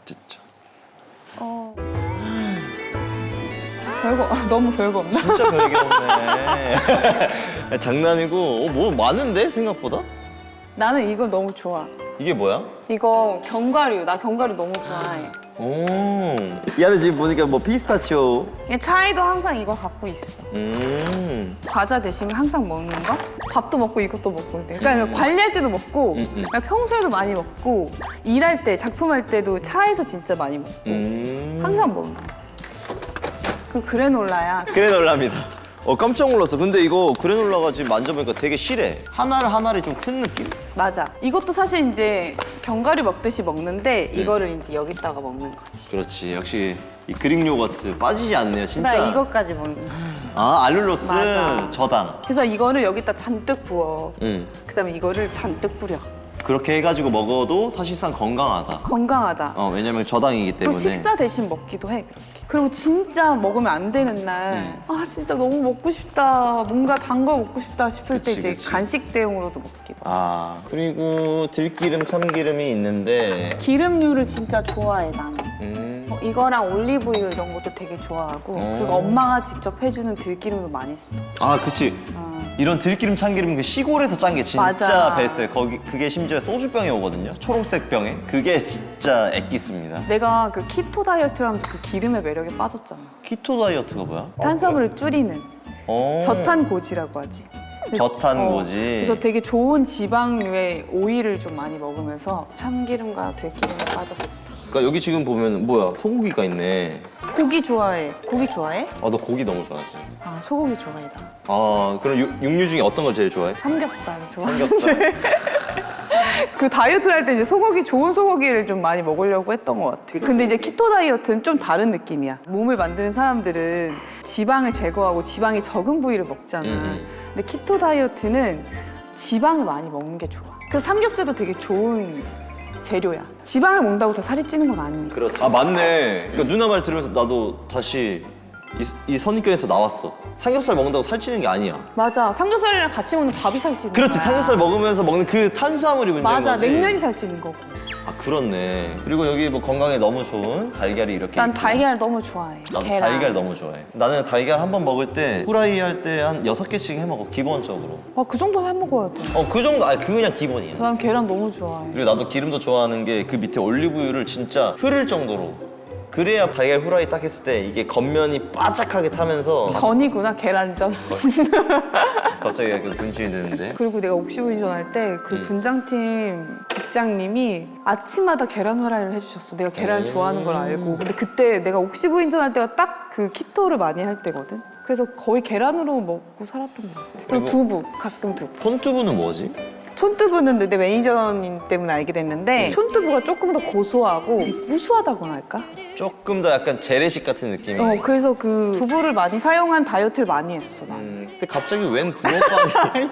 진짜. 너무 별거 없나? 진짜 별게 없네. 장난이고 뭐 많은데 생각보다? 나는 이거 너무 좋아. 이게 뭐야? 이거 견과류. 나 견과류 너무 좋아해. 이 안에 지금 보니까 뭐 피스타치오. 차이도 항상 이거 갖고 있어. 과자 대신 항상 먹는 거? 밥도 먹고 이것도 먹고. 그러니까 관리할 때도 먹고, 그러니까 평소에도 많이 먹고, 일할 때, 작품할 때도 차에서 진짜 많이 먹고, 항상 먹는 거. 그 그래놀라야. 그래놀라입니다. 깜짝 놀랐어. 근데 이거 그래놀라가 지금 만져보니까 되게 실해. 하나를 좀 큰 느낌? 맞아. 이것도 사실 이제 견과류 먹듯이 먹는데 이거를 이제 여기다가 먹는 거지. 그렇지. 역시 이 그릭 요거트 빠지지 않네요, 진짜. 나 이거까지 먹는 거. 알룰로스 맞아. 저당. 그래서 이거를 여기다 잔뜩 부어. 응. 그다음에 이거를 잔뜩 뿌려. 그렇게 해가지고 먹어도 사실상 건강하다. 건강하다. 왜냐면 저당이기 또 때문에. 식사 대신 먹기도 해 그렇게. 그리고 진짜 먹으면 안 되는 날, 진짜 너무 먹고 싶다, 뭔가 단 거 먹고 싶다 싶을 그치, 때 이제 그치. 간식 대용으로도 먹기도. 그리고 들기름, 참기름이 있는데. 기름류를 진짜 좋아해 나는. 이거랑 올리브유 이런 것도 되게 좋아하고, 그리고 엄마가 직접 해주는 들기름도 많이 써. 그치. 이런 들기름, 참기름 그 시골에서 짠 게 진짜 맞아. 베스트예요. 그게 심지어 소주병에 오거든요. 초록색 병에. 그게 진짜 액기스입니다. 내가 그 키토 다이어트를 하면서 그 기름의 매력에 빠졌잖아. 키토 다이어트가 뭐야? 탄수화물을 줄이는 저탄고지라고 하지. 저탄고지. 그래서 되게 좋은 지방류의 오일을 좀 많이 먹으면서 참기름과 들기름에 빠졌어. 그러니까 여기 지금 보면 뭐야? 소고기가 있네. 고기 좋아해. 고기 좋아해? 너 고기 너무 좋아하지. 소고기 좋아해다. 그럼 육류 중에 어떤 걸 제일 좋아해? 삼겹살 좋아해. 삼겹살? 그 다이어트를 할 때 이제 좋은 소고기를 좀 많이 먹으려고 했던 것 같아. 근데 이제 키토 다이어트는 좀 다른 느낌이야. 몸을 만드는 사람들은 지방을 제거하고 지방이 적은 부위를 먹잖아. 근데 키토 다이어트는 지방을 많이 먹는 게 좋아. 그래서 삼겹살도 되게 좋은 재료야. 지방을 먹는다고 다 살이 찌는 건 아니니까. 그렇죠. 맞네. 그러니까 누나 말 들으면서 나도 다시 이 선입견에서 나왔어. 삼겹살 먹는다고 살찌는 게 아니야. 맞아. 삼겹살이랑 같이 먹는 밥이 살찌는 그렇지. 거야. 삼겹살 먹으면서 먹는 그 탄수화물이 문제인 맞아. 거지. 냉면이 살찌는 거고. 그렇네. 그리고 여기 뭐 건강에 너무 좋은 달걀이 이렇게 난 있고. 달걀 너무 좋아해. 나도 계란. 달걀 너무 좋아해. 나는 달걀 한 번 먹을 때 후라이 할 때 한 6개씩 해 먹어. 기본적으로. 그 정도 해 먹어야 돼. 그 정도. 그냥 기본이야. 난 계란 너무 좋아해. 그리고 나도 기름도 좋아하는 게 그 밑에 올리브유를 진짜 흐를 정도로 그래야 달걀 후라이 딱 했을 때 이게 겉면이 바짝하게 타면서 전이구나, 계란전. 갑자기 약간 군침이 드는데. 그리고 내가 옥시부인전 할 때 그 분장팀 국장님이 아침마다 계란 후라이를 해주셨어. 내가 계란을 좋아하는 걸 알고. 근데 그때 내가 옥시부인전 할 때가 딱 그 키토를 많이 할 때거든. 그래서 거의 계란으로 먹고 살았던 것 같아. 그리고 그리고- 두부, 가끔 두부. 톤두부는 뭐지? 촌두부는 내 매니저님 때문에 알게 됐는데 촌두부가 조금 더 고소하고 구수하다고나 할까? 조금 더 약간 재래식 같은 느낌이. 그래서 그 두부를 많이 사용한 다이어트를 많이 했어. 나. 근데 갑자기 웬 붕어빵이?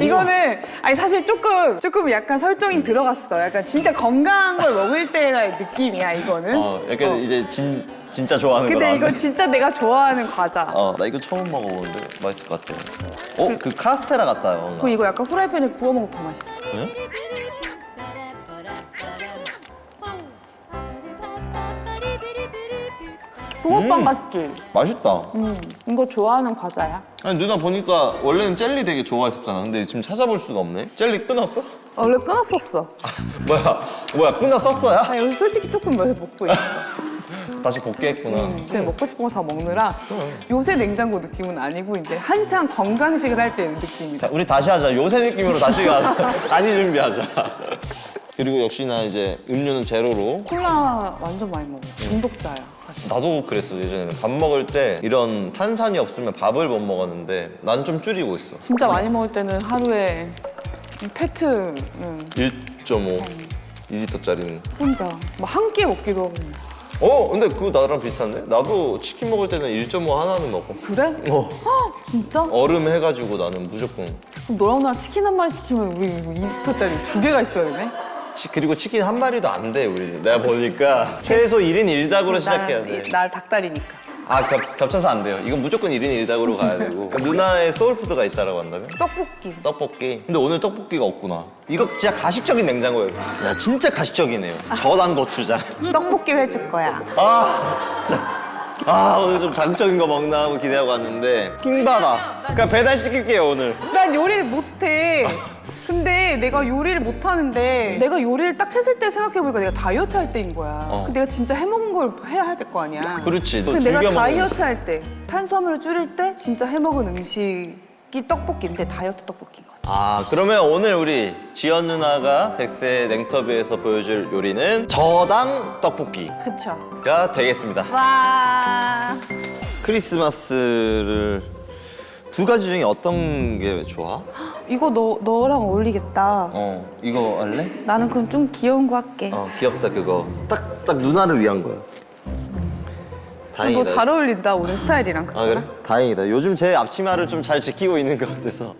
이거는 아니 사실 조금 약간 설정이 들어갔어. 약간 진짜 건강한 걸 먹을 때의 느낌이야 이거는. 약간 이제 진짜 좋아하는 거 근데 나왔네. 이거 진짜 내가 좋아하는 과자. 나 이거 처음 먹어보는데 맛있을 것 같아. 그 카스테라 같다. 뭔가. 그리고 이거 약간 후라이팬에 구워 먹으면 더 맛있어. 그래? 붕어빵 같지? 맛있다. 이거 좋아하는 과자야. 아니 누나 보니까 원래는 젤리 되게 좋아했었잖아. 근데 지금 찾아볼 수가 없네. 젤리 끊었어? 원래 끊었었어. 뭐야 끊었었어야? 아, 여기 솔직히 조금 먹고 있어. 다시 복귀했구나. 이제 먹고 싶은 거 다 먹느라 요새 냉장고 느낌은 아니고 이제 한창 건강식을 할 때 느낌이다. 자, 우리 다시 하자. 요새 느낌으로 다시 준비하자. 그리고 역시나 이제 음료는 제로로. 콜라 완전 많이 먹어. 중독자야 사실. 나도 그랬어 예전에는. 밥 먹을 때 이런 탄산이 없으면 밥을 못 먹었는데 난 좀 줄이고 있어. 진짜 많이 먹을 때는 하루에 페트는 1.5 2리터짜리는. 혼자 막 한 끼 먹기도 하고. 근데 그거 나랑 비슷한데? 나도 치킨 먹을 때는 1.5 하나는 먹어. 그래? 진짜? 얼음 해가지고 나는 무조건. 그럼 너랑 나랑 치킨 한 마리 시키면 우리 이거 2리터짜리 2개가 있어야 되네? 그리고 치킨 한 마리도 안 돼 우리. 내가 보니까 최소 1인 1닭으로 시작해야 돼. 나 닭다리니까. 겹쳐서 안 돼요. 이건 무조건 1인 1닭으로 가야 되고. 누나의 소울푸드가 있다라고 한다면? 떡볶이. 떡볶이. 근데 오늘 떡볶이가 없구나. 이거 진짜 가식적인 냉장고예요. 야, 진짜 가식적이네요. 저당 고추장. 떡볶이를 해줄 거야. 진짜. 오늘 좀 자극적인 거 먹나 하고 기대하고 왔는데 킹받아. 그러니까 배달시킬게요 오늘. 난 요리를 못해. 근데 내가 요리를 못하는데 내가 요리를 딱 했을 때 생각해보니까 내가 다이어트 할 때인 거야. 근데 내가 진짜 해먹은 걸 해야 될 거 아니야. 그렇지. 너 근데 내가 즐겨 먹는 다이어트 할 때 탄수화물을 줄일 때 진짜 해먹은 음식이 떡볶이인데 다이어트 떡볶이인 거지. 그러면 오늘 우리 지연 누나가 덱스의 냉터뷰에서 보여줄 요리는 저당 떡볶이가 그쵸. 되겠습니다. 와. 크리스마스를 두 가지 중에 어떤 게 좋아? 이거 너랑 어울리겠다. 이거 할래? 나는 그럼 좀 귀여운 거 할게. 귀엽다 그거. 딱 누나를 위한 거야. 다행이다. 너 잘 어울린다 오늘 스타일이랑. 그래? 다행이다. 요즘 제 앞치마를 좀 잘 지키고 있는 것 같아서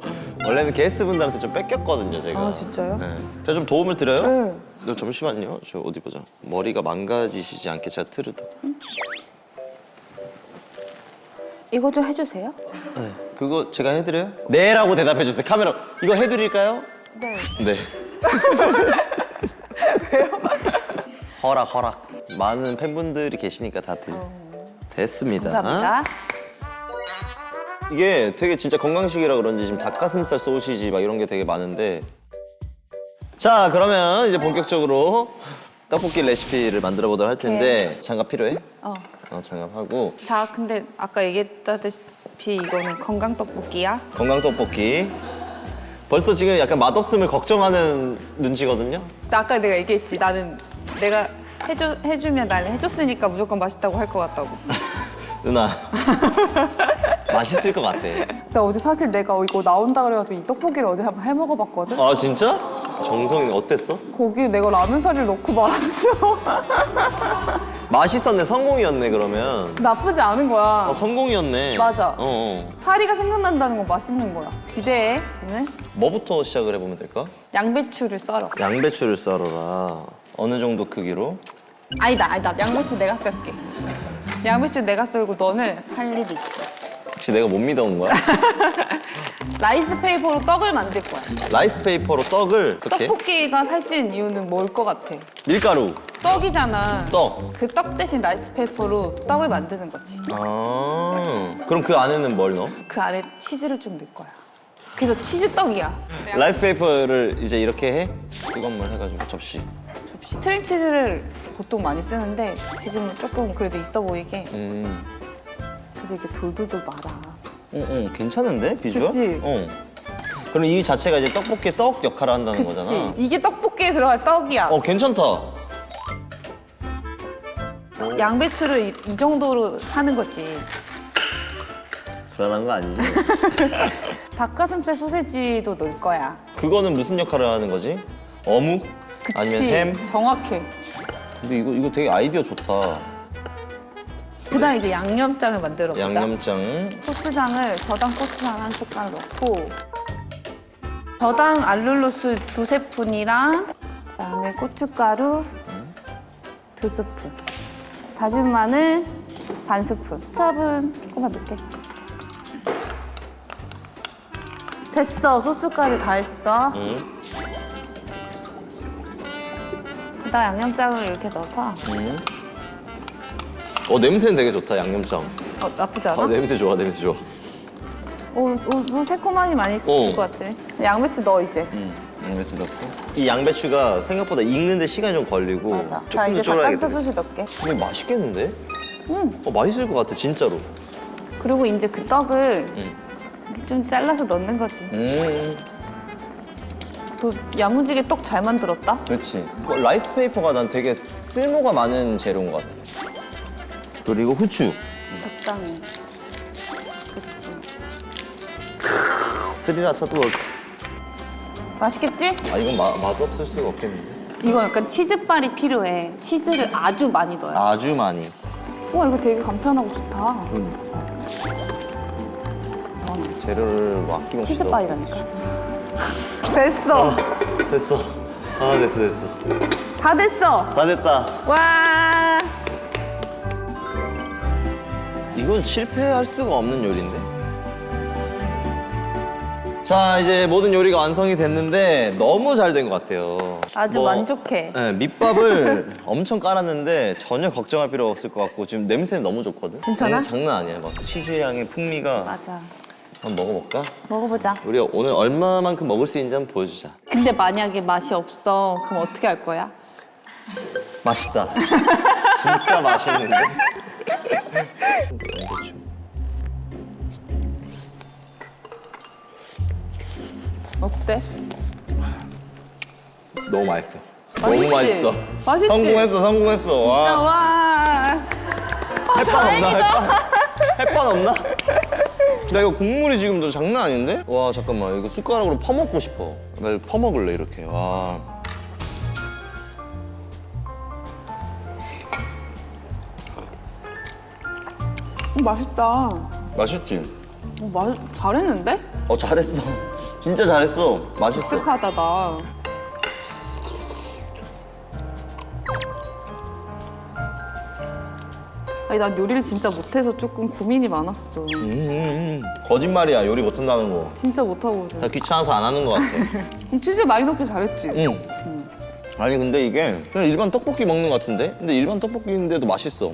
원래는 게스트분들한테 좀 뺏겼거든요, 제가. 진짜요? 네. 제가 좀 도움을 드려요? 네. 너 잠시만요. 저 어디 보자. 머리가 망가지시지 않게 제가 틀어도. 이거 좀 해주세요. 네. 그거 제가 해드려요? 네라고 대답해 주세요. 카메라. 이거 해드릴까요? 네. 네. 왜요? 허락. 많은 팬분들이 계시니까 다들. 됐습니다. 감사합니다. 이게 되게 진짜 건강식이라 그런지 지금 닭가슴살 소시지 막 이런 게 되게 많은데. 자, 그러면 이제 본격적으로 떡볶이 레시피를 만들어 보도록 할 텐데 장갑 필요해? 장갑하고. 자, 근데 아까 얘기했다시피 이거는 건강 떡볶이야. 건강 떡볶이. 벌써 지금 약간 맛없음을 걱정하는 눈치거든요. 아까 내가 얘기했지. 나는 내가 해주면 나는 해줬으니까 무조건 맛있다고 할 것 같다고. 누나. 맛있을 것 같아. 나 어제 사실 내가 이거 나온다 그래가지고 이 떡볶이를 어제 한번 해먹어봤거든? 진짜? 정성이 어땠어? 거기에 내가 라면 사리를 넣고 말았어. 맛있었네. 성공이었네 그러면. 나쁘지 않은 거야. 성공이었네. 맞아. 어. 사리가 생각난다는 건 맛있는 거야. 기대해, 오늘. 뭐부터 시작을 해보면 될까? 양배추를 썰어. 양배추를 썰어라. 어느 정도 크기로? 아니다. 양배추 내가 썰게. 양배추 내가 썰고 너는 할 일이 있어. 혹시 내가 못 믿어온 거야? 라이스 페이퍼로 떡을 만들 거야. 라이스 페이퍼로 떡을 어떻게? 떡볶이가 살찌는 이유는 뭘 것 같아? 밀가루, 떡이잖아. 떡. 그 떡 대신 라이스 페이퍼로 떡을 만드는 거지. 그럼 그 안에는 뭘 넣어? 그 안에 치즈를 좀 넣을 거야. 그래서 치즈 떡이야. 라이스 페이퍼를 이제 이렇게 해? 뜨거운 물 해가지고 접시. 스트링치즈를 보통 많이 쓰는데 지금은 조금 그래도 있어 보이게. 그래서 이렇게 돌돌돌 말아. 괜찮은데 비주얼? 그치? 그럼 이 자체가 이제 떡볶이의 떡 역할을 한다는 그치? 거잖아. 이게 떡볶이에 들어갈 떡이야. 괜찮다. 양배추를 이 정도로 하는 거지. 불안한 거 아니지? 닭가슴살 소세지도 넣을 거야. 그거는 무슨 역할을 하는 거지? 어묵? 그치? 아니면 햄? 정확해. 근데 이거 되게 아이디어 좋다. 그다음 이제 양념장을 만들어 보자. 양념장. 고추장을 저당 고추장 한 숟갈 넣고 저당 알룰로스 2스푼이랑 그다음에 고춧가루 2스푼 다진 마늘 반 스푼 찹은 조금만 넣게 됐어. 소스까지 다 했어. 그다음 양념장을 이렇게 넣어서 냄새는 되게 좋다, 양념장. 나쁘지 않아? 냄새 좋아, 냄새 좋아. 뭐 새콤하니 많이 있을 것 같아. 양배추 넣어 이제. 양배추 넣고. 이 양배추가 생각보다 익는데 시간이 좀 걸리고. 맞아. 자 조금 이제 더 쫄아야겠다. 닭가슴살 소스 넣게. 근데 맛있겠는데? 맛있을 것 같아, 진짜로. 그리고 이제 그 떡을 좀 잘라서 넣는 거지. 또 야무지게 떡 잘 만들었다. 그렇지. 라이스 페이퍼가 난 되게 쓸모가 많은 재료인 것 같아. 그리고 후추. 적당히. 그치. 스리라차도. 맛있겠지? 이건 맛없을 수가 없겠는데. 이거 약간 치즈발이 필요해. 치즈를 아주 많이 넣어요. 아주 많이. 우와 이거 되게 간편하고 좋다. 재료를 아낌없이 치즈발이라니까. 됐어. 됐어. 됐어. 다 됐어. 다 됐다. 와. 이건 실패할 수가 없는 요리인데? 자, 이제 모든 요리가 완성이 됐는데 너무 잘 된 것 같아요. 아주 만족해. 네, 밑밥을 엄청 깔았는데 전혀 걱정할 필요 없을 것 같고 지금 냄새는 너무 좋거든? 괜찮아? 장난 아니야. 막 치즈 향의 풍미가. 맞아. 한번 먹어볼까? 먹어보자. 우리가 오늘 얼마만큼 먹을 수 있는지 한번 보여주자. 근데 만약에 맛이 없어, 그럼 어떻게 할 거야? 맛있다. 진짜 맛있는데? 양배추. 어때? 너무 맛있어. 맛있지? 너무 맛있어. 맛있지? 성공했어. 와. 와. 햇반 없나? 햇반 없나? 나 이거 국물이 지금 너 장난 아닌데? 와 잠깐만 이거 숟가락으로 퍼먹고 싶어. 나 이거 퍼먹을래 이렇게. 와. 맛있다. 맛있지? 잘했는데? 잘했어. 진짜 잘했어. 맛있어. 씩하다 나. 아니 난 요리를 진짜 못해서 조금 고민이 많았어. 거짓말이야 요리 못한다는 거. 진짜 못하고. 다 귀찮아서 안 하는 거 같아. 치즈 많이 넣기 잘했지? 응. 아니 근데 이게 그냥 일반 떡볶이 먹는 거 같은데? 근데 일반 떡볶이인데도 맛있어.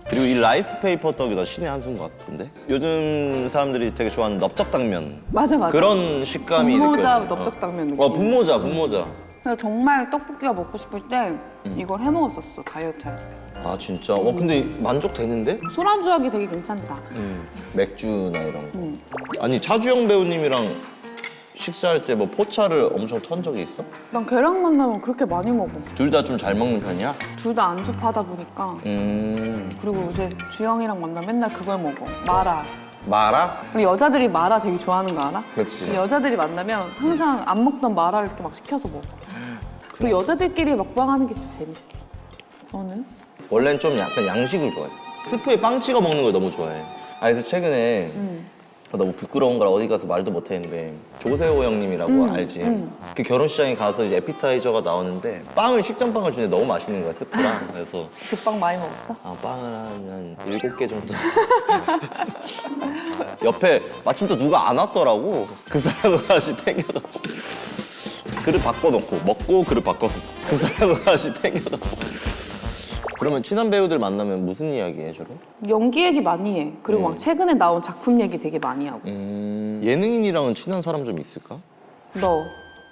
그리고 이 라이스 페이퍼 떡이 나 신의 한 수인 것 같은데? 요즘 사람들이 되게 좋아하는 넓적당면. 맞아. 그런 식감이 분모자 느껴져. 넓적당면 느낌. 분모자. 그래서 정말 떡볶이가 먹고 싶을 때 이걸 해 먹었었어 다이어트 할 때. 아 진짜? 근데 만족되는데? 술안주하기 되게 괜찮다. 맥주나 이런 거. 아니 차주영 배우님이랑 식사할 때 뭐 포차를 엄청 턴 적이 있어? 난 걔랑 만나면 그렇게 많이 먹어. 둘 다 좀 잘 먹는 편이야? 둘 다 안주파다 보니까. 음. 그리고 이제 주영이랑 만나면 맨날 그걸 먹어. 마라. 마라? 근데 여자들이 마라 되게 좋아하는 거 알아? 그렇지. 여자들이 만나면 항상 안 먹던 마라를 또 막 시켜서 먹어. 그리고 여자들끼리 먹방하는 게 진짜 재밌어. 너는? 원래는 좀 약간 양식을 좋아했어. 스프에 빵 찍어 먹는 걸 너무 좋아해. 그래서 최근에 너무 부끄러운 걸 어디 가서 말도 못 했는데 조세호 형님이라고 알지? 그 결혼식장에 가서 이제 에피타이저가 나오는데 식전빵을 주는데 너무 맛있는 거야, 스프랑. 그래서 그 빵 많이 먹었어? 빵을 한 7개 정도. 옆에 마침 또 누가 안 왔더라고. 그 사람을 다시 땡겨갖고. 그릇 바꿔놓고 먹고 그릇 바꿔놓고. 그 사람을 다시 땡겨갖고. 그러면 친한 배우들 만나면 무슨 이야기 해 주로? 연기 얘기 많이 해. 그리고 막 최근에 나온 작품 얘기 되게 많이 하고. 예능인이랑은 친한 사람 좀 있을까? 너.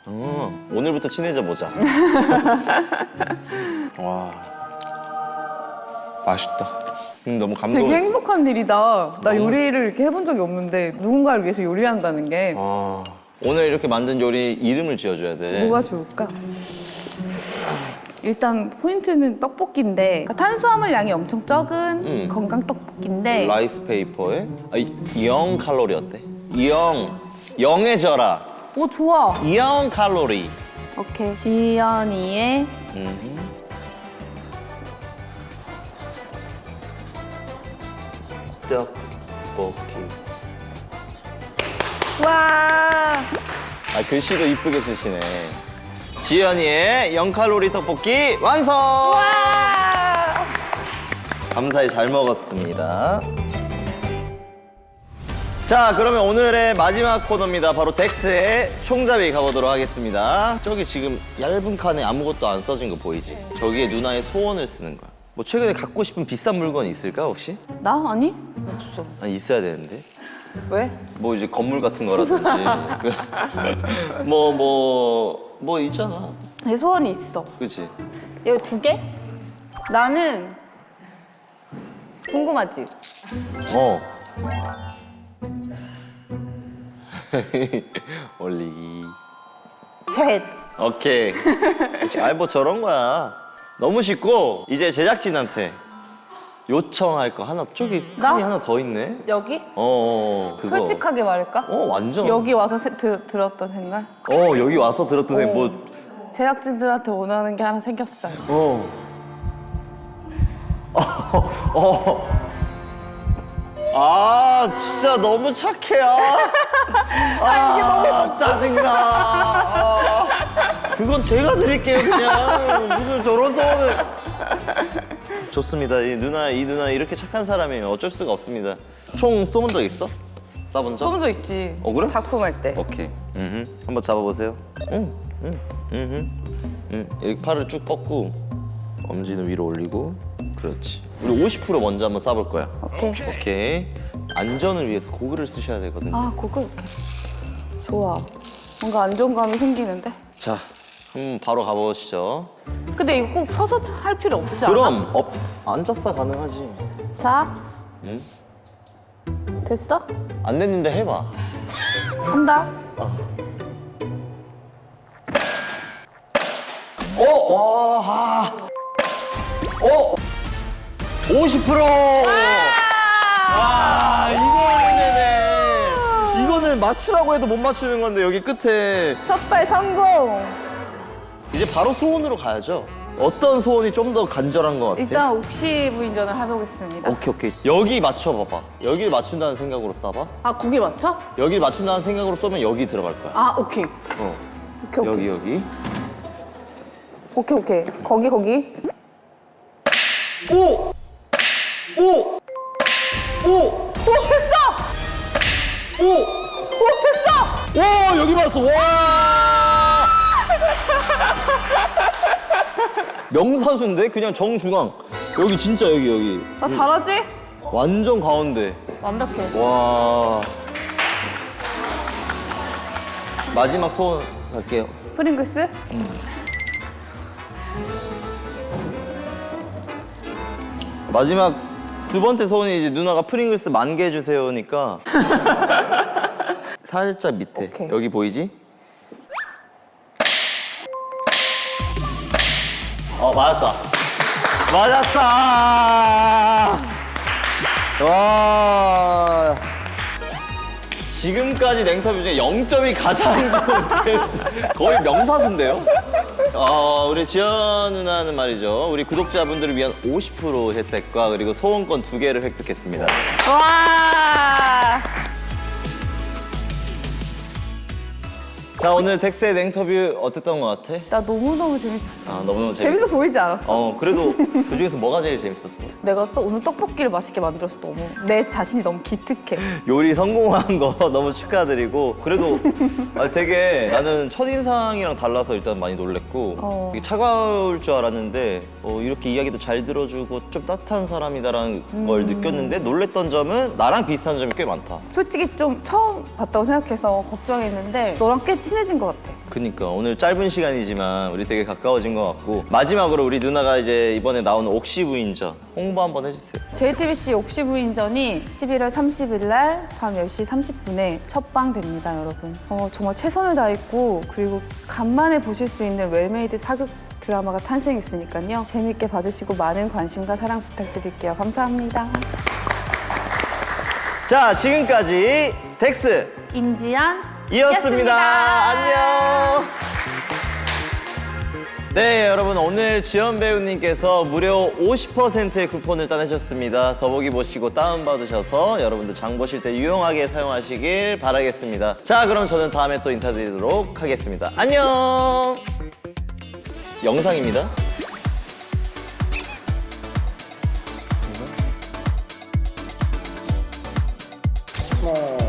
오늘부터 친해져 보자. 와, 맛있다. 너무 되게 감동했어. 행복한 일이다. 나 요리를 이렇게 해본 적이 없는데 누군가를 위해서 요리한다는 게 오늘 이렇게 만든 요리 이름을 지어줘야 돼. 뭐가 좋을까? 일단 포인트는 떡볶이인데 그러니까 탄수화물 양이 엄청 적은 건강 떡볶이인데 라이스 페이퍼에 0 칼로리 어때? 0해져라. 오 좋아. 0 칼로리. 오케이. 지연이의 떡볶이. 와. 글씨도 이쁘게 쓰시네. 지연이의 0칼로리 떡볶이 완성! 와. 감사히 잘 먹었습니다. 자, 그러면 오늘의 마지막 코너입니다. 바로 덱스의 총잡이 가보도록 하겠습니다. 저기 지금 얇은 칸에 아무것도 안 써진 거 보이지? 저기에 누나의 소원을 쓰는 거야. 뭐 최근에 갖고 싶은 비싼 물건 있을까 혹시? 나 아니? 없어. 아니, 있어야 되는데. 왜? 뭐 이제 건물 같은 거라든지. 뭐 있잖아. 내 소원이 있어. 그치? 이거 2개? 나는 궁금하지? 어. 올리기. 헷. 오케이. 아이 뭐 저런 거야. 너무 쉽고 이제 제작진한테 요청할 거 하나 저기 나? 칸이 하나 더 있네. 여기? 그거. 솔직하게 말할까? 완전. 여기 와서 들었던 생각? 여기 와서 들었던 생각 뭐. 제작진들한테 원하는 게 하나 생겼어요. 진짜 너무 착해. 이게 너무 짜증나. 그건 제가 드릴게요, 그냥. 무슨 저런 소원을. 좋습니다. 이 누나 이렇게 착한 사람이면 어쩔 수가 없습니다. 총 쏘본 적 있어? 쏴본 적? 쏘본 적 있지. 그래? 작품 할 때. 오케이. 한번 잡아보세요. 이렇게 팔을 쭉 뻗고 엄지는 위로 올리고. 그렇지. 우리 50% 먼저 한번 쏴볼 거야. 오케이. 안전을 위해서 고글을 쓰셔야 되거든요. 아, 그거 이렇게. 좋아. 뭔가 안정감이 생기는데? 자, 바로 가보시죠. 근데 이거 꼭 서서 할 필요 없지 않아? 그럼 앉았어 가능하지. 자. 응? 됐어? 안 됐는데 해봐. 한다. 와. 50%. 이거는 되네. 이거는 맞추라고 해도 못 맞추는 건데 여기 끝에. 첫발 성공. 이제 바로 소원으로 가야죠. 어떤 소원이 좀 더 간절한 것 같아? 일단 옥시 부인전을 해보겠습니다. 오케이. 여기 맞춰봐봐. 여기를 맞춘다는 생각으로 쏴봐. 아, 거기 맞춰? 여기를 맞춘다는 생각으로 쏘면 여기 들어갈 거야. 아, 오케이. 오케이. 여기. 오케이. 거기. 오! 됐어! 됐어! 와, 여기 봤어. 와! 명사수인데? 그냥 정중앙. 여기 진짜 여기. 나 잘하지? 완전 가운데. 완벽해. 와. 마지막 소원 갈게요. 프링글스? 마지막 두 번째 소원이 이제 누나가 프링글스 10,000개 해주세요니까 살짝 밑에. 오케이. 여기 보이지? 맞았다. 와. 지금까지 냉터뷰 중에 0점이 가장 거의 명사수인데요? 우리 지연 누나는 말이죠. 우리 구독자분들을 위한 50% 혜택과 그리고 소원권 2개를 획득했습니다. 와! 자, 오늘 덱스의 냉터뷰 어땠던 것 같아? 나 너무너무 재밌었어. 너무너무 재밌어 보이지 않았어? 그래도 그 중에서 뭐가 제일 재밌었어? 내가 또 오늘 떡볶이를 맛있게 만들어서 내 자신이 너무 기특해. 요리 성공한 거 너무 축하드리고 그래도 되게 나는 첫인상이랑 달라서 일단 많이 놀랬고 되게 차가울 줄 알았는데 이렇게 이야기도 잘 들어주고 좀 따뜻한 사람이다라는 걸 느꼈는데 놀랬던 점은 나랑 비슷한 점이 꽤 많다. 솔직히 좀 처음 봤다고 생각해서 걱정했는데 너랑 꽤 친해진 것 같아. 그니까 오늘 짧은 시간이지만 우리 되게 가까워진 것 같고 마지막으로 우리 누나가 이제 이번에 나오는 옥시 부인전 홍보 한번 해주세요. JTBC 옥시 부인전이 11월 30일 날 밤 10시 30분에 첫 방 됩니다, 여러분. 정말 최선을 다했고 그리고 간만에 보실 수 있는 웰메이드 사극 드라마가 탄생했으니까요. 재밌게 봐주시고 많은 관심과 사랑 부탁드릴게요. 감사합니다. 자, 지금까지 덱스 임지연 이었습니다. 안녕. 네, 여러분 오늘 지연 배우님께서 무려 50%의 쿠폰을 따내셨습니다. 더보기 보시고 다운받으셔서 여러분들 장 보실 때 유용하게 사용하시길 바라겠습니다. 자, 그럼 저는 다음에 또 인사드리도록 하겠습니다. 안녕. 영상입니다. 뭐